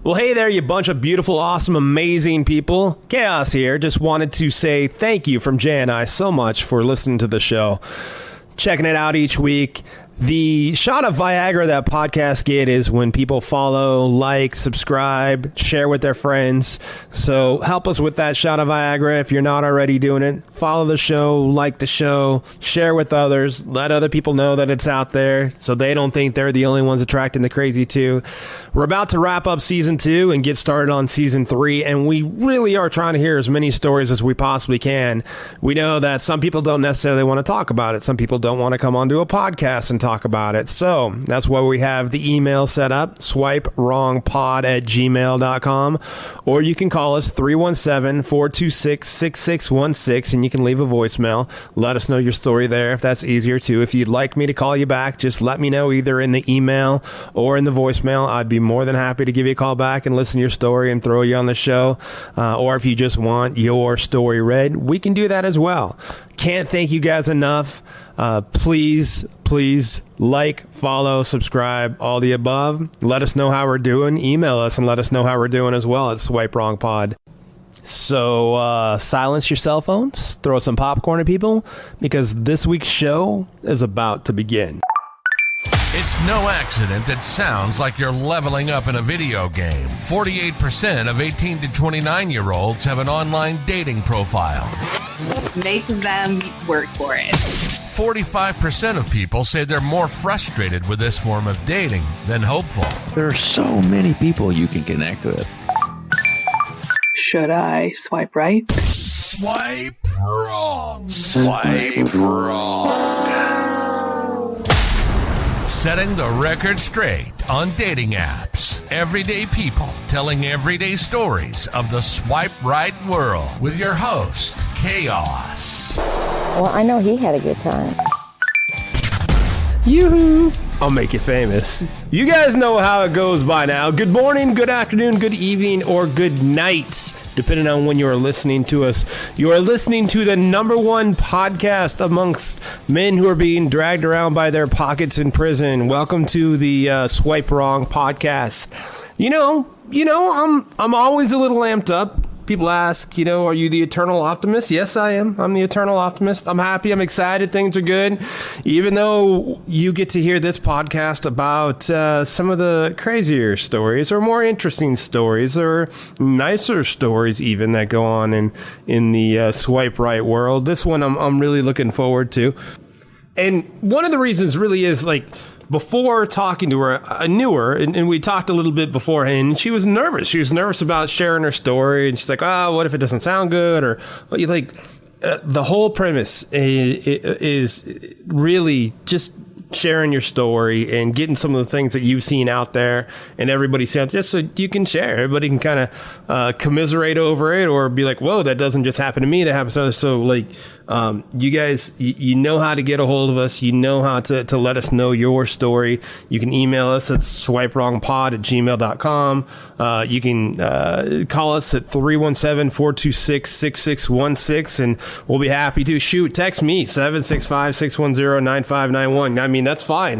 Well, hey there, you bunch of beautiful, awesome, amazing people. Chaos here. Just wanted to say thank you from Jay and I so much for listening to the show, checking it out each week. The shot of Viagra that podcasts get is when people follow, like, subscribe, share with their friends. So help us with that shot of Viagra if you're not already doing it. Follow the show, like the show, share with others, let other people know that it's out there so they don't think they're the only ones attracting the crazy too. We're about to wrap up season 2 and get started on season 3, and we really are trying to hear as many stories as we possibly can. We know that some people don't necessarily want to talk about it. Some people don't want to come onto a podcast and talk about it. So that's why we have the email set up, swipewrongpod@gmail.com, or you can call us 317-426-6616 and you can leave a voicemail. Let us know your story there if that's easier too. If you'd like me to call you back, just let me know either in the email or in the voicemail. I'd be more than happy to give you a call back and listen to your story and throw you on the show. Or if you just want your story read, we can do that as well. Can't thank you guys enough. Please like, follow, subscribe, all the above. Let us know how we're doing. Email us and let us know how we're doing as well at Swipe Wrong Pod. So silence your cell phones, throw some popcorn at people, because this week's show is about to begin. It's no accident that sounds like you're leveling up in a video game. 48% of 18 to 29-year-olds have an online dating profile. Make them work for it. 45% of people say they're more frustrated with this form of dating than hopeful. There are so many people you can connect with. Should I swipe right? Swipe wrong. Swipe wrong. Setting the record straight on dating apps. Everyday people telling everyday stories of the swipe right world with your host, Chaos. Well, I know he had a good time. Yoo-hoo! I'll make you famous. You guys know how it goes by now. Good morning, good afternoon, good evening, or good night, depending on when you are listening to us. You are listening to the #1 podcast amongst men who are being dragged around by their pockets in prison. Welcome to the Swipe Wrong podcast. You know, I'm always a little amped up. People ask, are you the eternal optimist? Yes, I am. I'm the eternal optimist. I'm happy. I'm excited. Things are good. Even though you get to hear this podcast about some of the crazier stories or more interesting stories or nicer stories even that go on in the swipe right world. This one I'm really looking forward to. And one of the reasons really is before talking to her, I knew her, and we talked a little bit beforehand, and she was nervous. She was nervous about sharing her story, and she's like, what if it doesn't sound good? Or, the whole premise is really just sharing your story and getting some of the things that you've seen out there and everybody says, just so you can share. Everybody can kind of commiserate over it or be like, whoa, that doesn't just happen to me, that happens to others. So you guys, you know how to get a hold of us. You know how to let us know your story. You can email us at swipewrongpod@gmail.com. You can call us at 317-426-6616, and we'll be happy to. Text me, 765-610-9591. I mean, that's fine.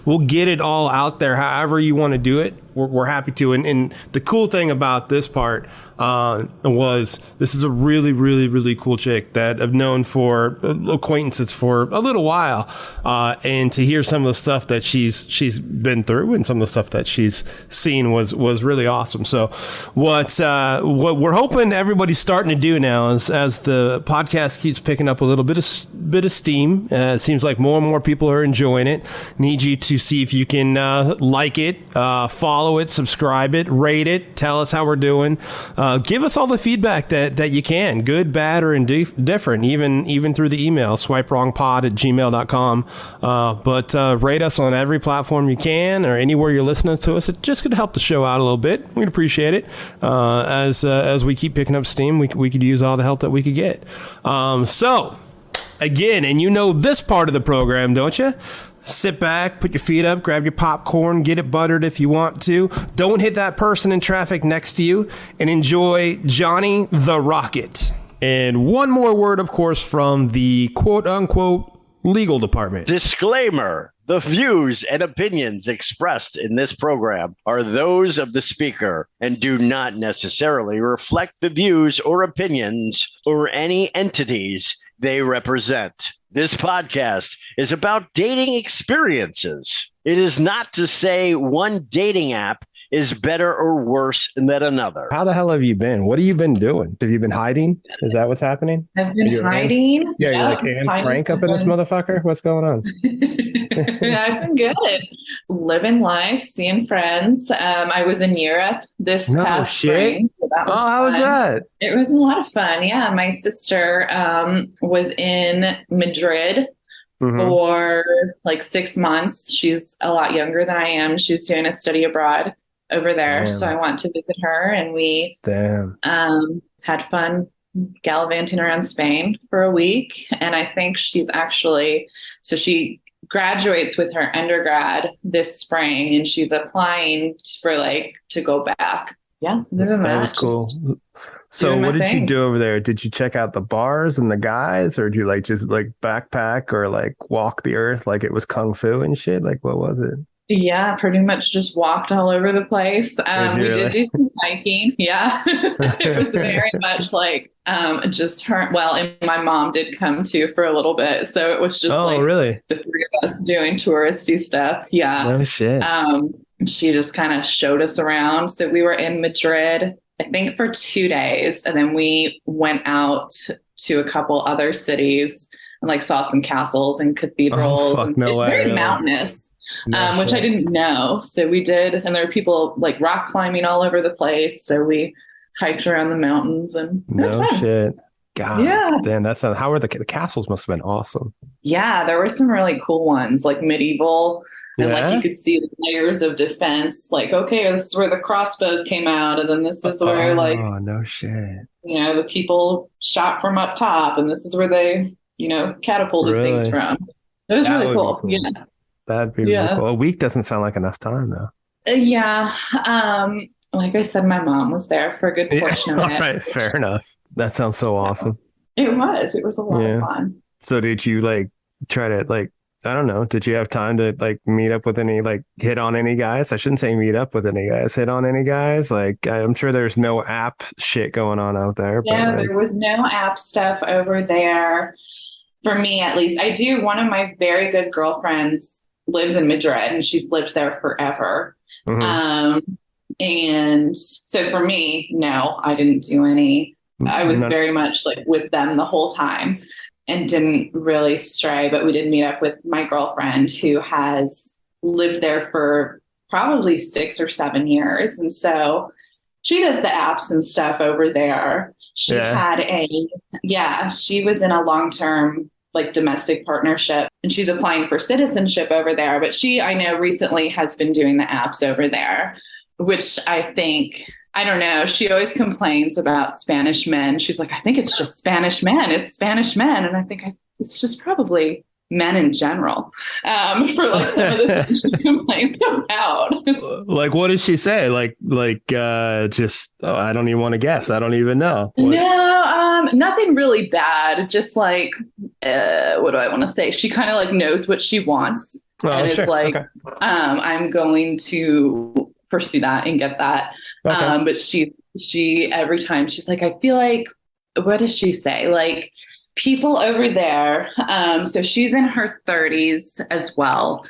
We'll get it all out there however you want to do it. We're happy to. And the cool thing about this part was this is a really, really, really cool chick that I've known for acquaintances for a little while. And to hear some of the stuff that she's been through and some of the stuff that she's seen was really awesome. So what we're hoping everybody's starting to do now is, as the podcast keeps picking up a little bit of steam, it seems like more and more people are enjoying it. Need you to see if you can like it, follow it, subscribe it, rate it, tell us how we're doing. Give us all the feedback that you can, good, bad, or indifferent, even through the email, swipewrongpod@gmail.com. But rate us on every platform you can or anywhere you're listening to us. It's just going to help the show out a little bit. We'd appreciate it. As we keep picking up steam, we could use all the help that we could get. So, again, and you know this part of the program, don't you? Sit back, put your feet up, grab your popcorn, get it buttered if you want to. Don't hit that person in traffic next to you, and enjoy Johnny the Rocket. And one more word, of course, from the quote-unquote legal department. Disclaimer. The views and opinions expressed in this program are those of the speaker and do not necessarily reflect the views or opinions or any entities they represent. This podcast is about dating experiences. It is not to say one dating app is better or worse than another. How the hell have you been? What have you been doing? Have you been hiding? Is that what's happening? I've been hiding. Yeah, you're like Anne Frank up in this motherfucker? What's going on? I've been good. Living life, seeing friends. I was in Europe this past spring. So that was how was that? It was a lot of fun. Yeah, my sister was in Madrid for like 6 months. She's a lot younger than I am. She's doing a study abroad over there. Damn. So I went to visit her, and we had fun gallivanting around Spain for a week. And I think she's actually, so she graduates with her undergrad this spring, and she's applying for like to go back. Yeah, that was cool. So what did you do over there? Did you check out the bars and the guys, or did you like just like backpack or like walk the earth like it was kung fu and shit? Like what was it? Yeah, pretty much just walked all over the place. We did do some hiking. Yeah, it was very much like just her. Well, and my mom did come too for a little bit, so it was just really the three of us doing touristy stuff. Yeah, no shit. She just kind of showed us around. So we were in Madrid, I think, for 2 days, and then we went out to a couple other cities and like saw some castles and cathedrals. Oh, fuck, no way, very mountainous. Which I didn't know. So we did, and there were people like rock climbing all over the place. So we hiked around the mountains, and it was fun. Shit. God, yeah. Damn, how were the castles? Must have been awesome. Yeah, there were some really cool ones, like medieval, and like you could see the layers of defense. Like, okay, this is where the crossbows came out, and then this is where oh no shit, the people shot from up top, and this is where they catapulted things from. It was really cool. Yeah. That'd be really cool. A week doesn't sound like enough time, though. Yeah. Like I said, my mom was there for a good portion of it. All right, fair enough. That sounds so awesome. It was. It was a lot of fun. So did you like try to like, I don't know, did you have time to like meet up with any, like hit on any guys? I shouldn't say meet up with any guys. Hit on any guys? Like, I'm sure there's no app shit going on out there. No, there was no app stuff over there. For me, at least. I do. One of my very good girlfriends lives in Madrid, and she's lived there forever. And so for me, no, I didn't do any. I was very much like with them the whole time and didn't really stray, but we did meet up with my girlfriend who has lived there for probably 6 or 7 years. And so she does the apps and stuff over there. She she was in a long-term like domestic partnership, and she's applying for citizenship over there. But she, I know, recently has been doing the apps over there, which I think, I don't know. She always complains about Spanish men. She's like, I think it's just Spanish men. It's Spanish men. And I think it's just probably men in general for like some of the things she complains about. Like, what did she say? Just, I don't even want to guess. I don't even know. No, nothing really bad. Just like, what do I want to say? She kind of like knows what she wants and is like, I'm going to pursue that and get that. But she every time she's like, I feel like, what does she say? Like, people over there, so she's in her 30s as well,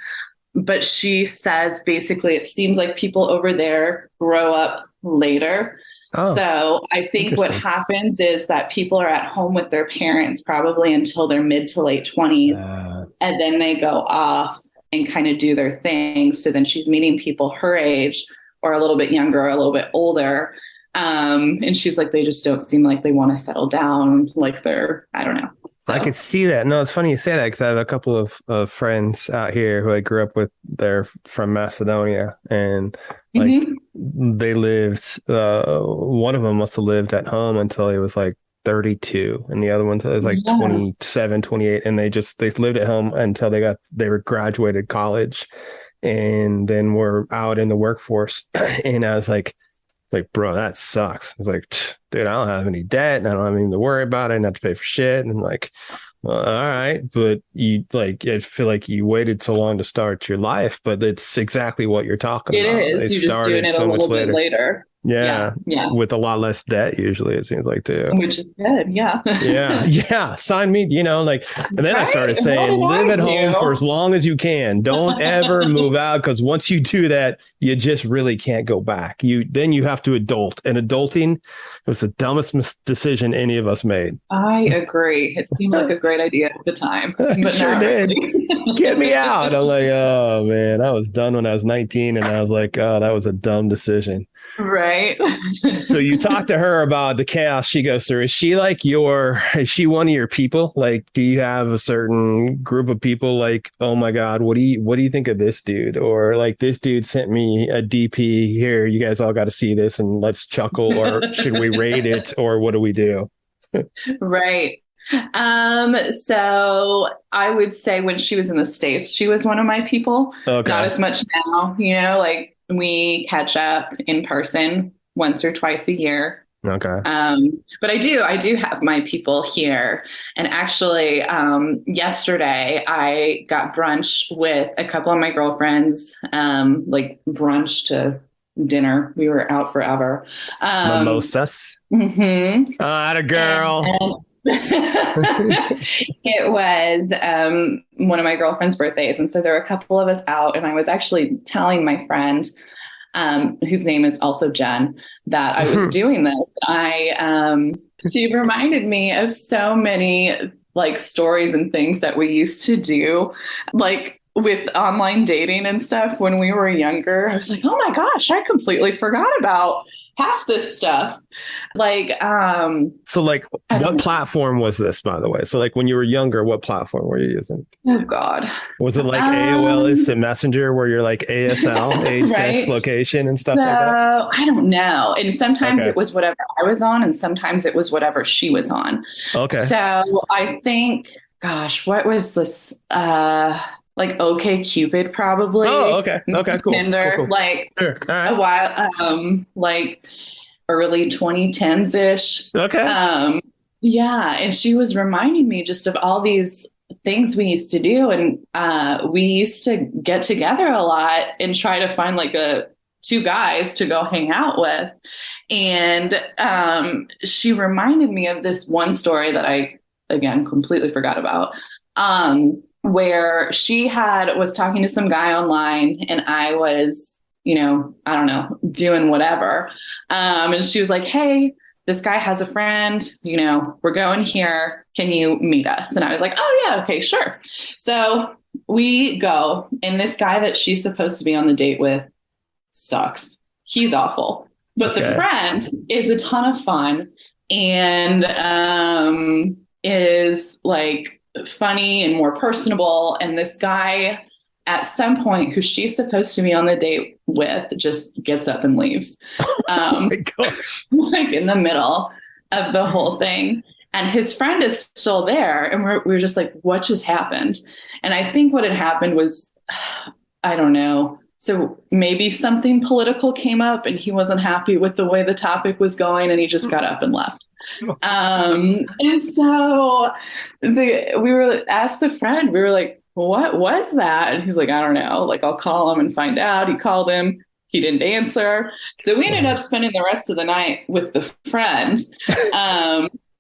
but she says basically it seems like people over there grow up later. So I think what happens is that people are at home with their parents probably until their mid to late 20s, and then they go off and kind of do their thing. So then she's meeting people her age or a little bit younger or a little bit older. And she's like, they just don't seem like they want to settle down. Like they're, I don't know. So. I could see that. No, it's funny you say that because I have a couple of friends out here who I grew up with. They're from Macedonia, and like they lived. One of them must have lived at home until he was like 32, and the other one was like 27, 28, and they lived at home until they were graduated college, and then were out in the workforce. And I was like, bro, that sucks. I was like, dude, I don't have any debt and I don't have anything to worry about. I didn't have to pay for shit. And like, Well, all right, but you like, I feel like you waited so long to start your life, but it's exactly what you're talking It about. is. You're just doing it a little bit later. Yeah. Yeah. With a lot less debt, usually, it seems like, too. Which is good. Yeah. Yeah. Sign me, like, and then I started saying, live at home for as long as you can. Don't ever move out, because once you do that, you just really can't go back. Then you have to adult. And adulting was the dumbest decision any of us made. I agree. It seemed like a great idea at the time. But sure did. Get me out. I'm like, oh, man, I was done when I was 19. And I was like, oh, that was a dumb decision. Right. So you talk to her about the chaos she goes through. Is she one of your people? Like, do you have a certain group of people like, oh my God, what do you think of this dude? Or like, this dude sent me a DP here. You guys all got to see this and let's chuckle, or should we rate it, or what do we do? Right. So I would say when she was in the States, she was one of my people. Okay. Not as much now, like, we catch up in person once or twice a year. Okay. But I do have my people here. And actually, yesterday I got brunch with a couple of my girlfriends, like brunch to dinner. We were out forever. Mimosas. Mm-hmm. Atta girl. It was one of my girlfriend's birthdays, and so there were a couple of us out, and I was actually telling my friend, whose name is also Jen, that I was doing this. She reminded me of so many like stories and things that we used to do, like with online dating and stuff when we were younger. I was like, oh my gosh, I completely forgot about half this stuff. Like, so like, what platform was this, by the way? So like, when you were younger, what platform were you using? Oh God. Was it like AOL Instant Messenger, where you're like ASL, age, right? Sex, location, and stuff like that? I don't know. And sometimes it was whatever I was on, and sometimes it was whatever she was on. Okay. So I think, gosh, what was this? Like OkCupid, probably. Oh, okay. Okay, cool. Tinder, cool. like sure. All right. a while, like early 2010s ish. Okay. Yeah. And she was reminding me just of all these things we used to do. And we used to get together a lot and try to find like two guys to go hang out with. And she reminded me of this one story that I, again, completely forgot about. Where she was talking to some guy online, and I was, I don't know, doing whatever. And she was like, hey, this guy has a friend, we're going here. Can you meet us? And I was like, oh yeah, okay, sure. So we go, and this guy that she's supposed to be on the date with sucks. He's awful. But the friend is a ton of fun and is like funny and more personable. And this guy, at some point, who she's supposed to be on the date with, just gets up and leaves. Oh my gosh. Like in the middle of the whole thing. And his friend is still there. And we're just like, what just happened? And I think what had happened was, I don't know. So maybe something political came up and he wasn't happy with the way the topic was going, and he just got up and left. And so we were asked the friend, we were like, what was that? And he's like, I don't know. Like, I'll call him and find out. He called him. He didn't answer. So we ended up spending the rest of the night with the friend.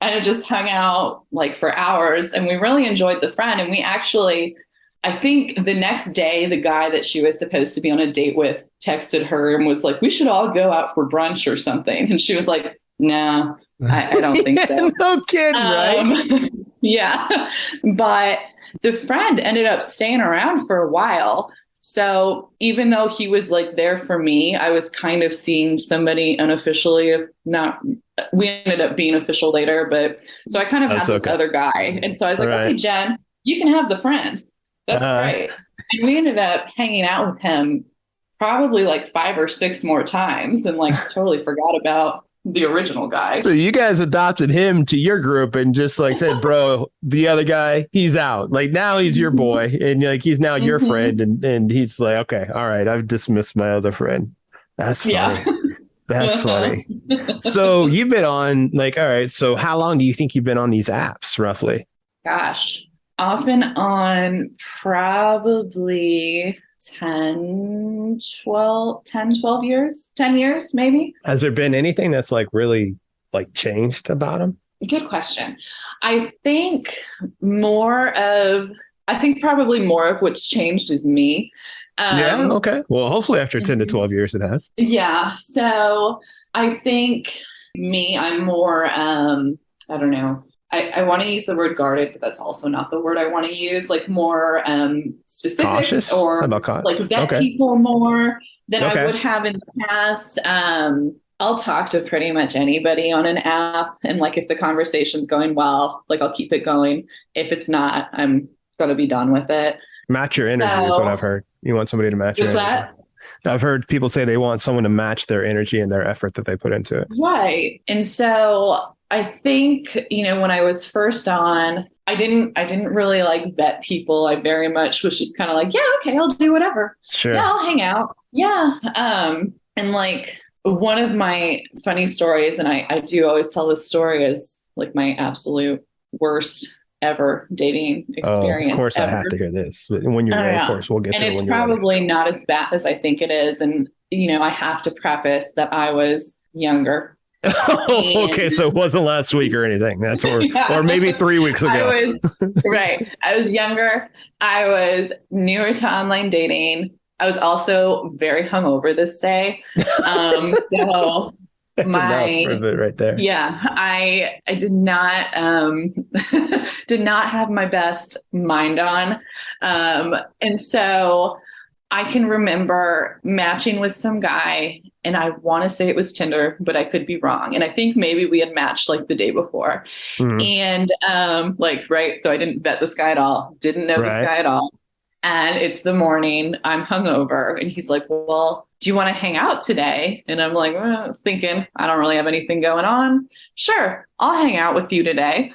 And just hung out like for hours, and we really enjoyed the friend. And we actually, I think the next day, the guy that she was supposed to be on a date with texted her and was like, we should all go out for brunch or something. And she was like, no, I don't think so. No kidding, right? Yeah. But the friend ended up staying around for a while. So even though he was like there for me, I was kind of seeing somebody unofficially, if not, we ended up being official later, but so I kind of had this other guy. And so I was like, okay, Jen, you can have the friend. That's great. And we ended up hanging out with him probably like 5 or 6 more times, and like totally forgot about the original guy. So you guys adopted him to your group and just like said, bro, the other guy, he's out. Like now he's your boy, and like he's now your friend, and he's like, okay, all right, I've dismissed my other friend. That's funny. Yeah. That's funny. So you've been on like, all right, so how long do you think you've been on these apps roughly? Gosh, off and on, probably 12 years, 10 years, maybe. Has there been anything that's like really like changed about him? Good question. I think probably more of what's changed is me. Yeah. Okay. Well, hopefully after 10 to 12 years, it has. Yeah. So I think I'm more, I don't know. I want to use the word guarded, but that's also not the word I want to use. Like more specific, cautious? or like vet people more than I would have in the past. I'll talk to pretty much anybody on an app, and like if the conversation's going well, like I'll keep it going. If it's not, I'm gonna be done with it. Match your energy is what I've heard. You want somebody to match your energy. I've heard people say they want someone to match their energy and their effort that they put into it. Right. And so I think, when I was first on, I didn't really like vet people. I very much was just kind of like, yeah, okay, I'll do whatever. Sure. Yeah, I'll hang out. Yeah. And like one of my funny stories, and I do always tell this story, is like my absolute worst ever dating experience. Of course, ever. I have to hear this. When you're ready, of course, we'll get to it. And it's probably not as bad as I think it is. And, I have to preface that I was younger. Okay, so it wasn't last week or anything. That's or maybe 3 weeks ago. I was younger. I was newer to online dating. I was also very hungover this day. So that's enough of it right there. Yeah, I did not did not have my best mind on, and so I can remember matching with some guy, and I want to say it was Tinder, but I could be wrong. And I think maybe we had matched like the day before, and so I didn't vet this guy at all, didn't know this guy at all. And it's the morning, I'm hungover, and he's like, well, do you want to hang out today? And I'm like, I was thinking, I don't really have anything going on. Sure, I'll hang out with you today.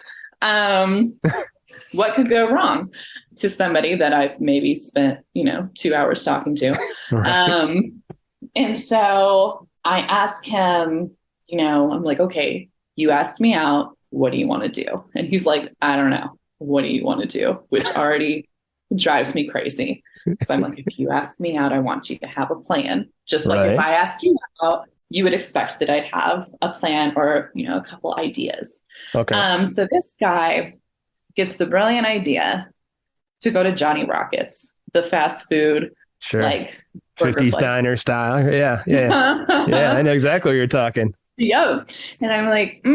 What could go wrong to somebody that I've maybe spent, 2 hours talking to? And so I ask him, I'm like, okay, you asked me out. What do you want to do? And he's like, I don't know. What do you want to do? Which already drives me crazy. Because I'm like, if you ask me out, I want you to have a plan. Just like if I ask you out, you would expect that I'd have a plan or, a couple ideas. Okay. So this guy gets the brilliant idea to go to Johnny Rockets, the fast food, like 50s diner style. Yeah. Yeah, I know exactly what you're talking. Yep. And I'm like,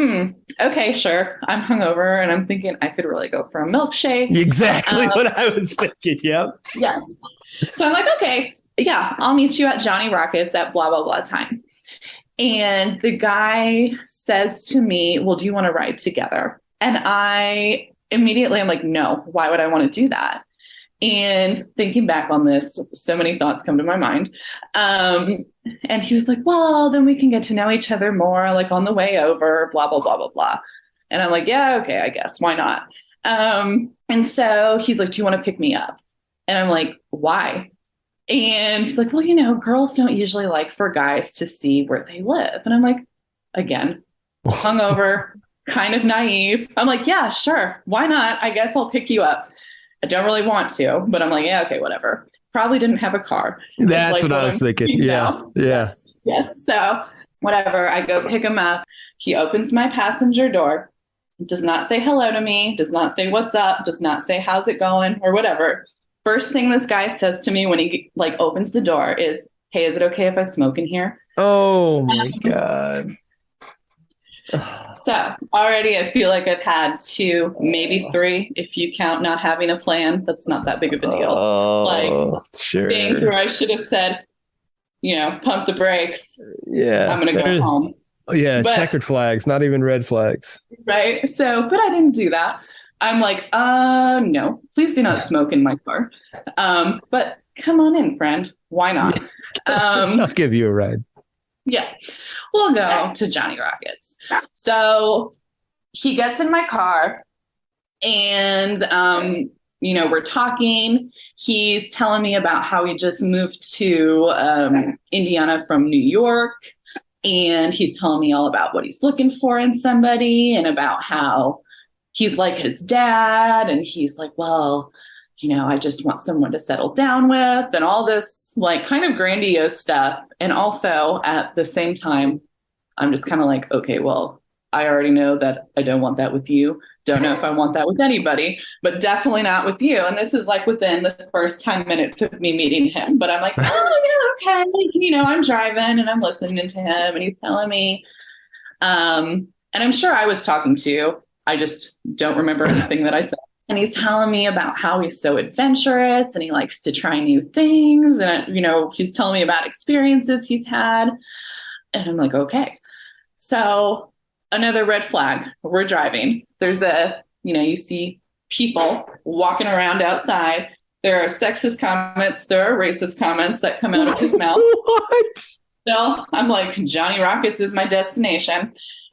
okay, sure. I'm hungover and I'm thinking I could really go for a milkshake. Exactly what I was thinking. Yep. Yes. So I'm like, okay, yeah, I'll meet you at Johnny Rockets at blah, blah, blah time. And the guy says to me, well, do you want to ride together? And I'm like, no, why would I want to do that? And thinking back on this, so many thoughts come to my mind. And he was like, well, then we can get to know each other more, like on the way over, blah, blah, blah, blah, blah. And I'm like, yeah, okay, I guess. Why not? And so he's like, do you want to pick me up? And I'm like, why? And he's like, well, girls don't usually like for guys to see where they live. And I'm like, again, hungover, kind of naive. I'm like, yeah, sure. Why not? I guess I'll pick you up. I don't really want to, but I'm like, yeah, okay, whatever. Probably didn't have a car. That's what I was thinking. Yeah. Yes. So whatever. I go pick him up. He opens my passenger door. Does not say hello to me. Does not say what's up. Does not say how's it going or whatever. First thing this guy says to me when he opens the door is, hey, is it okay if I smoke in here? Oh my God. So already I feel like I've had 2, maybe 3, if you count not having a plan. That's not that big of a deal. Sure. Things where I should have said, pump the brakes. Yeah. I'm going to go home. Yeah. Checkered flags, not even red flags. Right. So, but I didn't do that. I'm like, no, please do not smoke in my car. But come on in, friend. Why not? I'll give you a ride. Yeah, we'll go to Johnny Rockets. So he gets in my car and, we're talking. He's telling me about how he just moved to Indiana from New York. And he's telling me all about what he's looking for in somebody and about how, he's like his dad. And he's like, well, I just want someone to settle down with, and all this like kind of grandiose stuff. And also at the same time, I'm just kind of like, okay, well, I already know that I don't want that with you. Don't know if I want that with anybody, but definitely not with you. And this is like within the first 10 minutes of me meeting him. But I'm like, oh, yeah, okay. I'm driving and I'm listening to him and he's telling me. And I'm sure I was talking to you. I just don't remember anything that I said. And he's telling me about how he's so adventurous and he likes to try new things. And, he's telling me about experiences he's had. And I'm like, okay. So another red flag. We're driving. There's you see people walking around outside. There are sexist comments. There are racist comments that come out of his mouth. What? So I'm like, Johnny Rockets is my destination.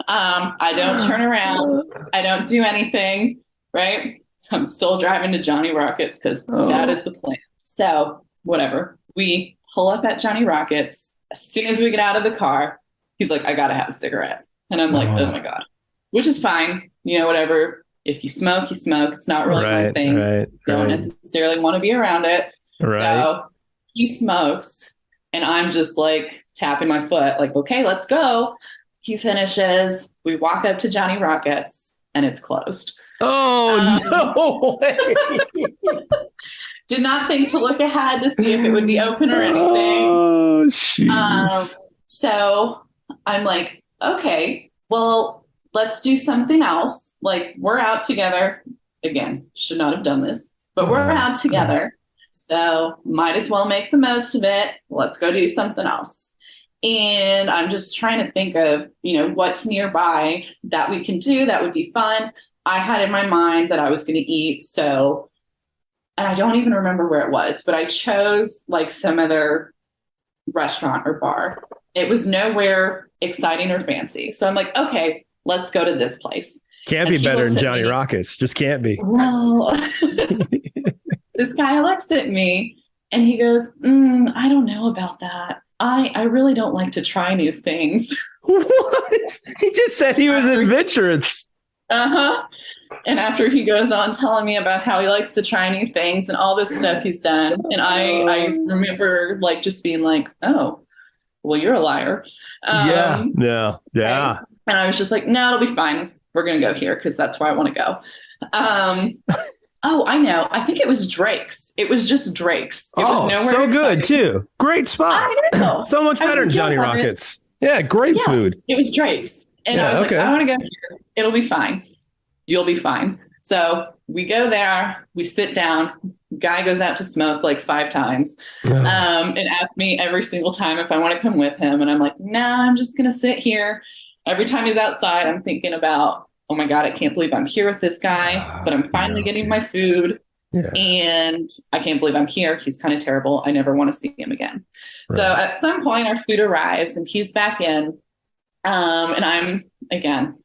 I don't turn around. I don't do anything, right? I'm still driving to Johnny Rockets because that is the plan. So whatever. We pull up at Johnny Rockets. As soon as we get out of the car, he's like, I got to have a cigarette. And I'm like, oh my God, which is fine. Whatever. If you smoke, you smoke. It's not really my thing. Don't necessarily want to be around it. Right. So he smokes and I'm just like tapping my foot like, okay, let's go. He finishes. We walk up to Johnny Rockets and it's closed. Oh, no way. Did not think to look ahead to see if it would be open or anything. Oh, jeez. So I'm like, okay, well, let's do something else. Like, we're out together. Again, should not have done this, but we're out together. So might as well make the most of it. Let's go do something else. And I'm just trying to think of, what's nearby that we can do that would be fun. I had in my mind that I was going to eat. So, and I don't even remember where it was, but I chose like some other restaurant or bar. It was nowhere exciting or fancy. So I'm like, okay, let's go to this place. Can't be better than Johnny Rockets. Just can't be. Well, this guy looks at me and he goes, I don't know about that. I really don't like to try new things. What? He just said he was adventurous. Uh-huh. And after he goes on telling me about how he likes to try new things and all this stuff he's done. And I remember like just being like, oh, well, you're a liar. Yeah. Right? And I was just like, no, it'll be fine. We're going to go here because that's where I want to go. Oh, I know. I think it was Drake's. It was just Drake's. It was nowhere so exciting. Good too. Great spot. I know. So much better than Johnny Rockets. Yeah, great food. It was Drake's. And I was like, I want to go here. It'll be fine. You'll be fine. So we go there. We sit down. Guy goes out to smoke like 5 times and asks me every single time if I want to come with him. And I'm like, nah, I'm just going to sit here. Every time he's outside, I'm thinking about, oh my God, I can't believe I'm here with this guy, but I'm finally getting my food. Yeah. And I can't believe I'm here. He's kind of terrible. I never want to see him again. Right. So at some point our food arrives and he's back in. And I'm, again,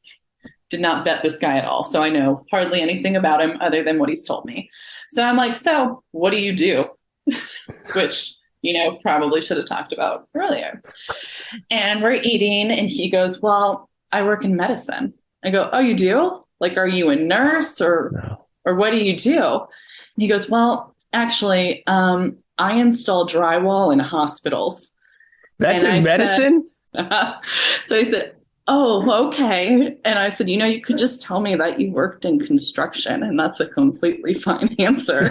did not vet this guy at all. So I know hardly anything about him other than what he's told me. So I'm like, so what do you do? Which, probably should have talked about earlier. And we're eating and he goes, well, I work in medicine. I go, oh, you do? Like, are you a nurse or what do you do? And he goes, well, actually, I install drywall in hospitals. That's in medicine? So he said, oh, okay. And I said, you could just tell me that you worked in construction and that's a completely fine answer.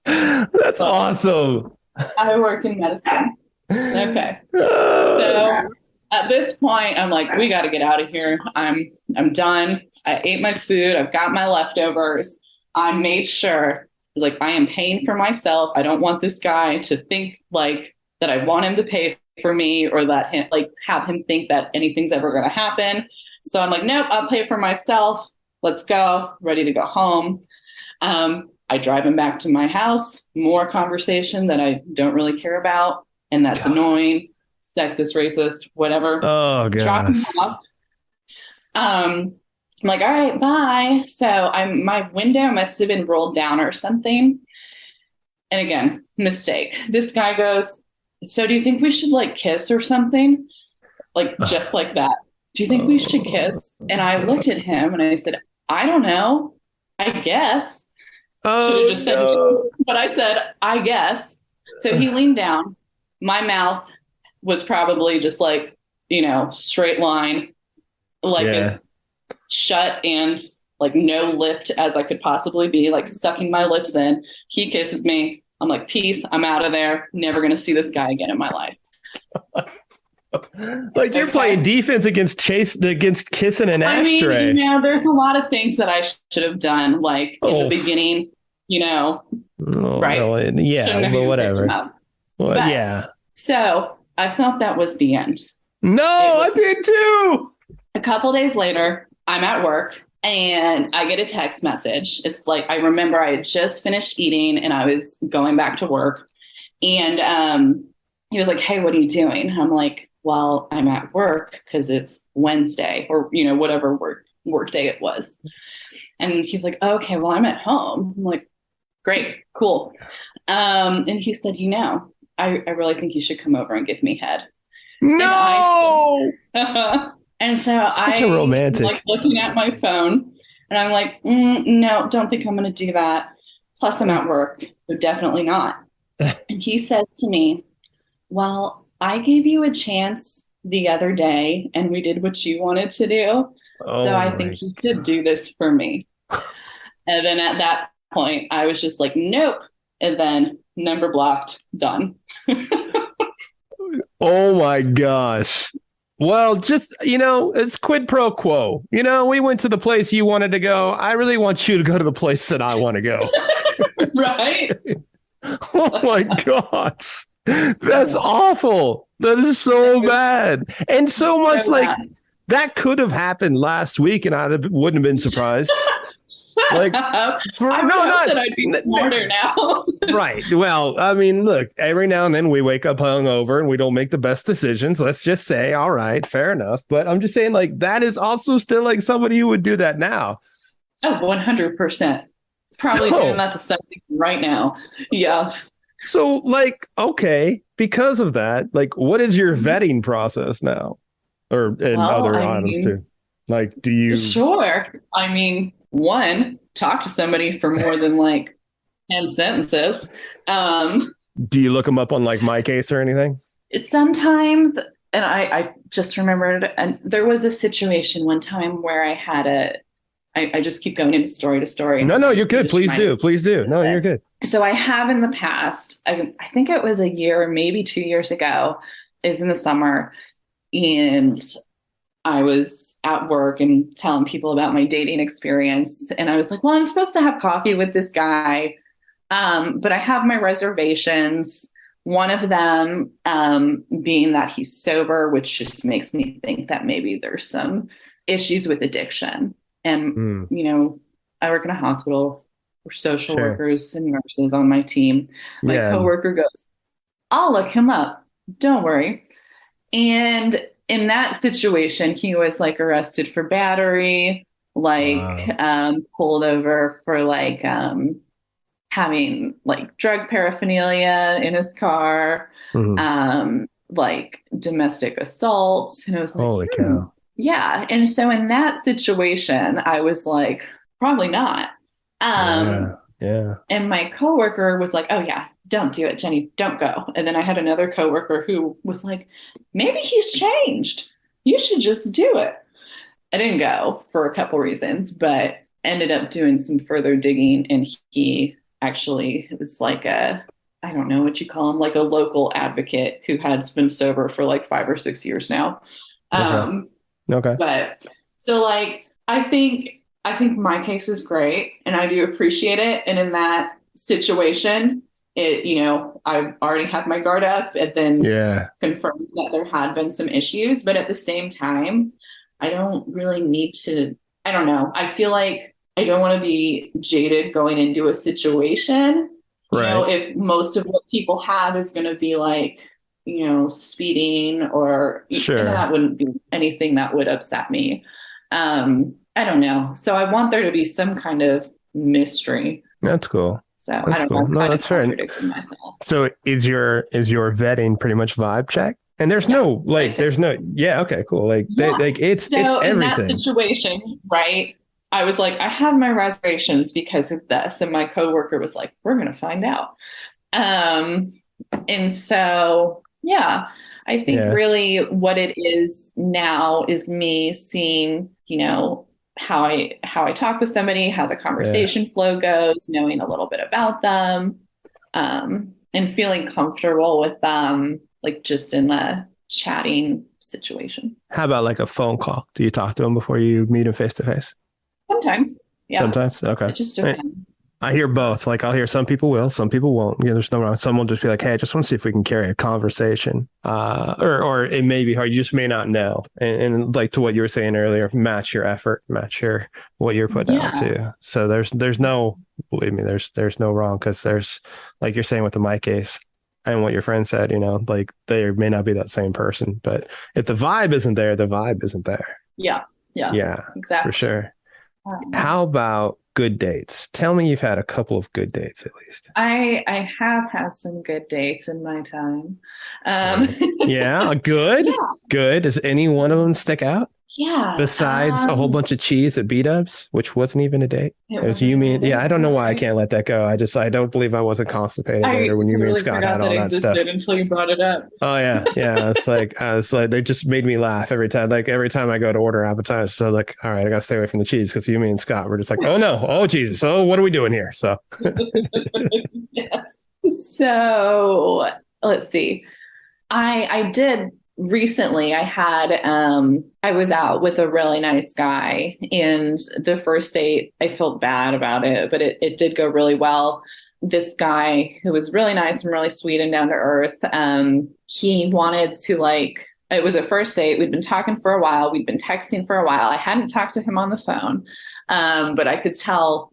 That's awesome. I work in medicine. Okay. So at this point, I'm like, we got to get out of here. I'm done. I ate my food. I've got my leftovers. I made sure, I am paying for myself. I don't want this guy to think like that I want him to pay for me or that him, have him think that anything's ever going to happen. So I'm like, nope, I'll pay for myself. Let's go. Ready to go home. I drive him back to my house. More conversation that I don't really care about. And that's annoying, sexist, racist, whatever. Oh, God. Drop him off. I'm like, all right, bye. So my window must have been rolled down or something. And again, mistake. This guy goes, so do you think we should kiss or something? Just like that. do you think we should kiss? And I looked at him and I said, I don't know. I guess. Should have just said, no. But I said, I guess. So he leaned down. My mouth was probably just like, straight line, like as shut and like no lipped as I could possibly be, like sucking my lips in. He kisses me. I'm like, peace. I'm out of there. Never going to see this guy again in my life. Like you're playing defense against kissing an ashtray. There's a lot of things that I should have done, like in the beginning, right? Well, yeah, but whatever. Well, but, yeah. So I thought that was the end. No, I did too. A couple days later, I'm at work and I get a text message. It's like, I remember I had just finished eating and I was going back to work. And he was like, hey, what are you doing? I'm like, well, I'm at work because it's Wednesday or, whatever work day it was. And he was like, okay, well, I'm at home. I'm like, great, cool. And he said, I really think you should come over and give me head. No. And so Such a romantic. like looking at my phone and I'm like, no, don't think I'm going to do that. Plus I'm at work. So definitely not. And he said to me, well, I gave you a chance the other day and we did what you wanted to do. So I think you could do this for me. And then at that point, I was just like, nope. And then number blocked, done. Oh my gosh. Well, just, it's quid pro quo. We went to the place you wanted to go. I really want you to go to the place that I want to go. Right? Oh my gosh. That's awful. That is so bad. And so much like bad. That could have happened last week and I wouldn't have been surprised. Like, that I'd be smarter now. Right. Well, I mean, look, every now and then we wake up hungover and we don't make the best decisions. Let's just say, all right, fair enough. But I'm just saying, like, that is also still like somebody who would do that now. Oh, 100%. Probably doing that to something right now. Yeah. So, like, okay, because of that, like, what is your vetting process now? Or other items too? Like, do you? Sure. I mean, one, talk to somebody for more than like 10 sentences. Do you look them up on like My Case or anything? Sometimes, and I just remembered, and there was a situation one time where I had I just keep going into story to story. No, you're good. Please do. No, you're good. So I have in the past, I think it was a year, maybe 2 years ago, it was in the summer, and I was at work and telling people about my dating experience. And I was like, well, I'm supposed to have coffee with this guy, but I have my reservations. One of them being that he's sober, which just makes me think that maybe there's some issues with addiction. And, I work in a hospital. We're social workers and nurses on my team. My coworker goes, I'll look him up. Don't worry. And in that situation, he was like arrested for battery, pulled over for like having like drug paraphernalia in his car, like domestic assault. And it was like, holy cow. Yeah. And so in that situation, I was like, probably not. And my coworker was like, oh yeah, don't do it, Jenny, don't go. And then I had another coworker who was like, maybe he's changed. You should just do it. I didn't go for a couple reasons, but ended up doing some further digging. And he actually, it was like I don't know what you call him, like a local advocate who has been sober for like 5 or 6 years now. Okay. But so like, I think My Case is great and I do appreciate it. And in that situation, I already had my guard up and then confirmed that there had been some issues. But at the same time, I don't really need to, I don't know. I feel like I don't want to be jaded going into a situation. Right. If most of what people have is going to be like, speeding or that wouldn't be anything that would upset me. I don't know. So I want there to be some kind of mystery. That's cool. So that's I don't know. No, that's fair. Myself. So is your vetting pretty much vibe check? And there's no like, there's no, okay, cool. Like, it's everything. In that situation, right? I was like, I have my reservations because of this. And my coworker was like, we're going to find out. And so, I think really what it is now is me seeing, how I talk with somebody, how the conversation flow goes, knowing a little bit about them, and feeling comfortable with them, like just in the chatting situation. How about like a phone call? Do you talk to them before you meet them face to face? Sometimes. Yeah. Sometimes. Okay. It just depends. I hear both. Like I'll hear some people will, some people won't. There's no wrong. Some will just be like, hey, I just want to see if we can carry a conversation. Or it may be hard. You just may not know. And like to what you were saying earlier, match your effort, match what you're putting out too. So there's no, believe me, there's no wrong, because there's, like you're saying with the mic case and what your friend said, like they may not be that same person, but if the vibe isn't there, the vibe isn't there. Yeah. For Exactly. sure. How about good dates? Tell me you've had a couple of good dates at least. I have had some good dates in my time. Good. Yeah. Good. Does any one of them stick out? Yeah. Besides a whole bunch of cheese at B-Dubs, which wasn't even a date. It was you mean? Yeah, I don't know why I can't let that go. I don't believe I wasn't constipated later when you and Scott had all that stuff. Until you brought it up. Oh yeah. It's like they just made me laugh every time. Like every time I go to order appetizers, so like, all right, I gotta stay away from the cheese because you, me, and Scott were just like, oh no, oh Jesus, oh what are we doing here? So. Yes. So let's see. I did. Recently, I was out with a really nice guy, and the first date, I felt bad about it, but it did go really well. This guy who was really nice and really sweet and down to earth, he wanted to it was a first date. We'd been talking for a while. We'd been texting for a while. I hadn't talked to him on the phone, but I could tell,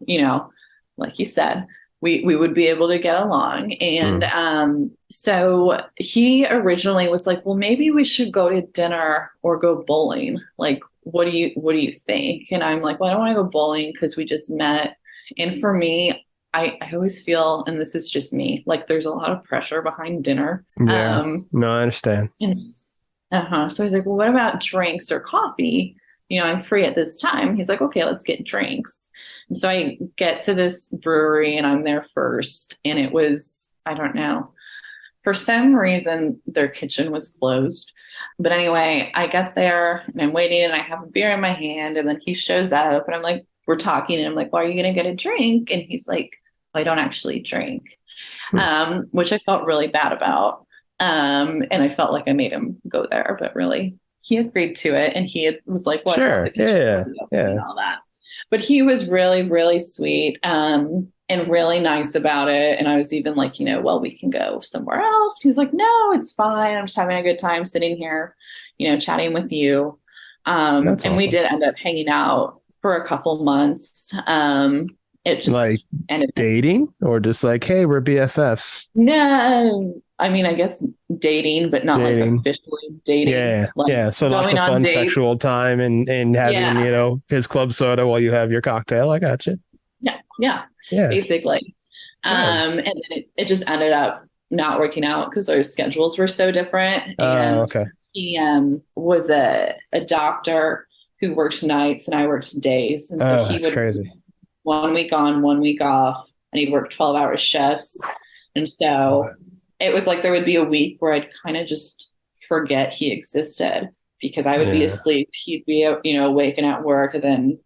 like you said, we would be able to get along. And so he originally was like, well, maybe we should go to dinner or go bowling. Like, what do you think? And I'm like, well, I don't want to go bowling because we just met. And for me, I always feel, and this is just me, like there's a lot of pressure behind dinner. Yeah. No, I understand. So I was like, well, what about drinks or coffee? I'm free at this time. He's like, okay, let's get drinks. And so I get to this brewery and I'm there first. And it was, I don't know, for some reason, their kitchen was closed. But anyway, I get there and I'm waiting and I have a beer in my hand. And then he shows up and I'm like, we're talking. And I'm like, well, are you going to get a drink? And he's like, well, I don't actually drink, which I felt really bad about. And I felt like I made him go there, but really he agreed to it. And he was like, well, sure. Yeah. And all that. But he was really, really sweet and really nice about it. And I was even like, well, we can go somewhere else. He was like, no, it's fine. I'm just having a good time sitting here, chatting with you. And awesome. We did end up hanging out for a couple months. It just like dating or just like, hey, we're BFFs. No, I mean, I guess dating, but not like officially dating. Yeah. So lots of fun sexual time and having, his club soda while you have your cocktail. I got you. Yeah. Basically. And then it just ended up not working out because our schedules were so different. And he was a doctor who worked nights and I worked days. And so he would crazy. 1 week on, 1 week off, and he'd work 12-hour shifts. And so it was like there would be a week where I'd kind of just forget he existed because I would be asleep. He'd be, waking at work, and then,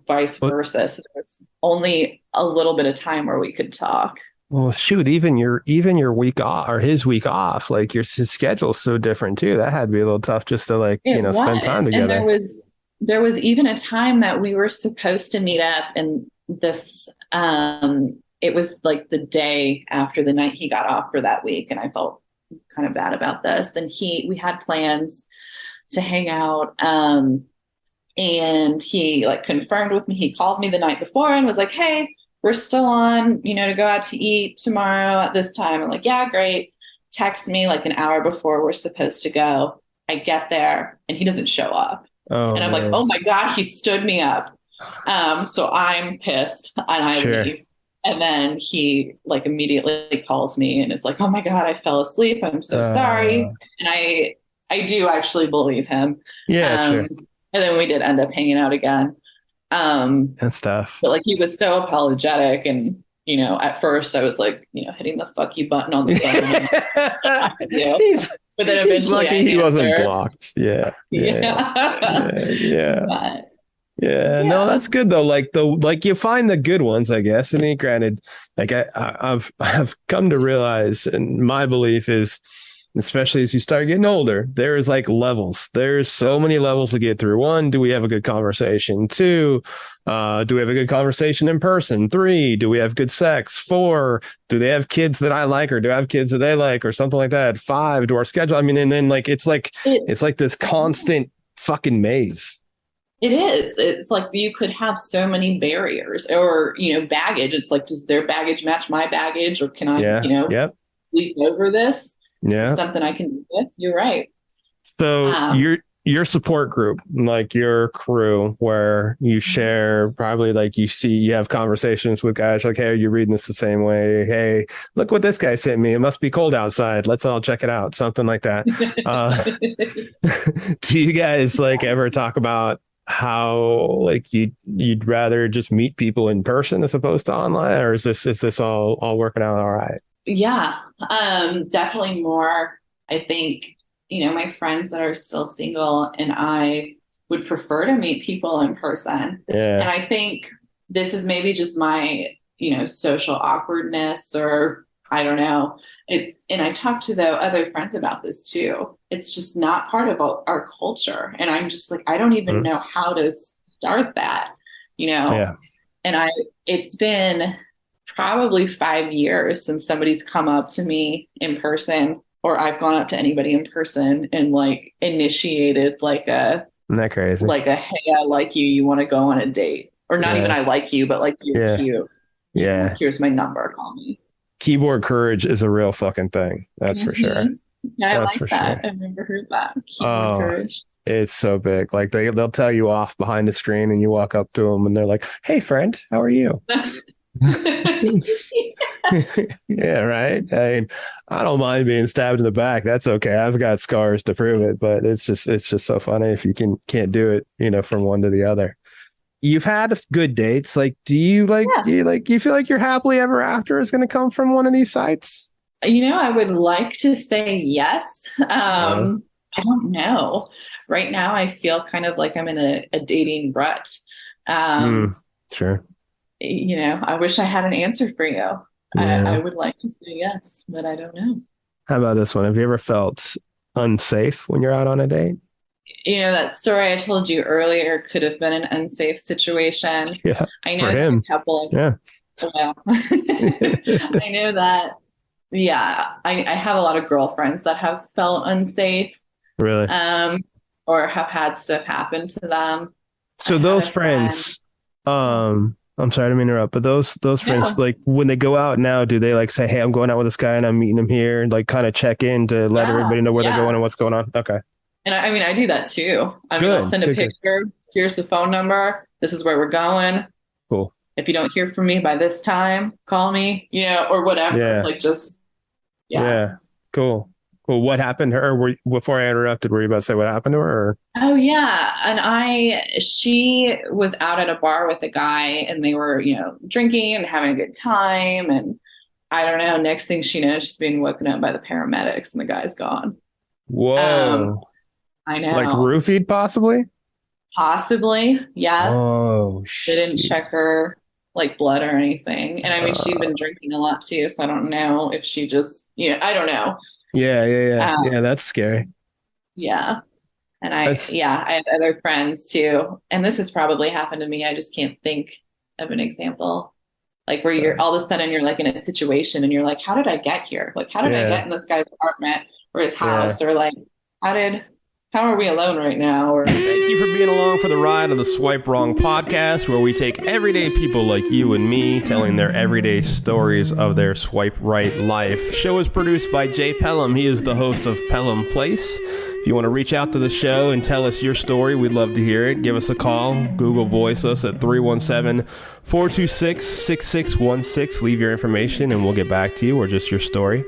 vice versa. So there was only a little bit of time where we could talk. Well, shoot, even your week off or his week off, like his schedule's so different too. That had to be a little tough just to spend time together. And there was even a time that we were supposed to meet up, and this it was like the day after the night he got off for that week, and I felt kind of bad about this. And we had plans to hang out, and he confirmed with me. He called me the night before and was like, hey, we're still on, to go out to eat tomorrow at this time. I'm like, yeah, great. Text me like an hour before we're supposed to go. I get there and he doesn't show up. And I'm like, oh my God, he stood me up. So I'm pissed and I leave. And then he immediately calls me and is like, oh my God, I fell asleep. I'm so sorry. And I do actually believe him. Yeah, sure. And then we did end up hanging out again. That's tough. But like he was so apologetic, and you know, at first I was like, you know, hitting the fuck you button on the phone. But then eventually he wasn't blocked. Yeah. No, that's good though. Like you find the good ones, I guess. I mean, granted, like I've come to realize, and my belief is, especially as you start getting older, there's like levels. There's so many levels to get through. 1, do we have a good conversation? 2, do we have a good conversation in person? 3, do we have good sex? 4, do they have kids that I like, or do I have kids that they like, or something like that? 5, do our schedule? I mean, and then like it's like this constant fucking maze. It is. It's like you could have so many barriers, or you know, baggage. It's like, does their baggage match my baggage, or can I, leap over this? Yeah, something I can do with. You're right. So your support group, like your crew, where you share, probably like you have conversations with guys like, hey, are you reading this the same way? Hey, look what this guy sent me. It must be cold outside. Let's all check it out. Something like that. Do you guys like ever talk about how like you'd rather just meet people in person as opposed to online, or is this all working out all right? Yeah, definitely more. I think, you know, my friends that are still single and I would prefer to meet people in person. Yeah. And I think this is maybe just my, you know, social awkwardness, or I don't know. And I talked to the other friends about this too. It's just not part of our culture. And I'm just like, I don't even know how to start that, you know? Yeah. And it's been probably 5 years since somebody's come up to me in person, or I've gone up to anybody in person and like initiated like isn't that crazy? Like a, hey, I like you. You want to go on a date? Or not even I like you, but like you're cute. Yeah. Here's my number. Call me. Keyboard courage is a real fucking thing. That's for sure. Yeah, I like that. Sure. I've never heard that. Keyboard courage. It's so big. Like they'll tell you off behind the screen, and you walk up to them and they're like, hey friend, how are you? Yeah, right. I mean, I don't mind being stabbed in the back. That's okay. I've got scars to prove it, but it's just so funny if you can't do it, you know, from one to the other. You've had good dates. Like, do you feel like your happily ever after is going to come from one of these sites? You know, I would like to say yes. I don't know. Right now, I feel kind of like I'm in a dating rut. Sure. You know, I wish I had an answer for you. Yeah. I would like to say yes, but I don't know. How about this one? Have you ever felt unsafe when you're out on a date? You know, that story I told you earlier could have been an unsafe situation. Yeah, I know for him. A couple. Yeah. Well, I know that. Yeah, I have a lot of girlfriends that have felt unsafe. Really? Or have had stuff happen to them. So those friends, I'm sorry to interrupt, but those friends, like when they go out now, do they like say, hey, I'm going out with this guy and I'm meeting him here, and like kind of check in to let everybody know where they're going and what's going on? Okay. And I mean, I do that too. I mean, I'll send a picture. Here's the phone number. This is where we're going. Cool. If you don't hear from me by this time, call me, you know, or whatever. Yeah. Like just, yeah. Cool. What happened to her? Before I interrupted, were you about to say what happened to her? Or? Oh yeah. And she was out at a bar with a guy, and they were, you know, drinking and having a good time. And I don't know, next thing she knows, she's being woken up by the paramedics and the guy's gone. Whoa. I know. Like roofied possibly? Possibly. Yeah. Oh, shit. They didn't check her like blood or anything. And I mean, she'd been drinking a lot too. So I don't know if she just, you know, I don't know. Yeah. Yeah, that's scary. Yeah. And I have other friends too. And this has probably happened to me. I just can't think of an example. Like where you're all of a sudden you're like in a situation and you're like, how did I get here? Like, how did I get in this guy's apartment or his house? Or like, how are we alone right now? Or thank you for being along for the ride on the Swipe Wrong podcast, where we take everyday people like you and me telling their everyday stories of their swipe right life. Show is produced by Jay Pelham. He is the host of Pelham Place. If you want to reach out to the show and tell us your story, we'd love to hear it. Give us a call. Google Voice us at 317-426-6616. Leave your information and we'll get back to you, or just your story.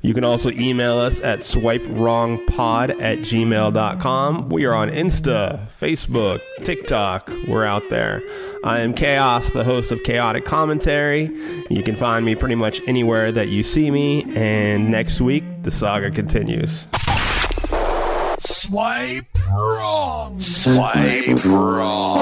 You can also email us at swipewrongpod@gmail.com. We are on Insta, Facebook, TikTok. We're out there. I am Chaos, the host of Chaotic Commentary. You can find me pretty much anywhere that you see me. And next week, the saga continues. Swipe wrong. Swipe wrong.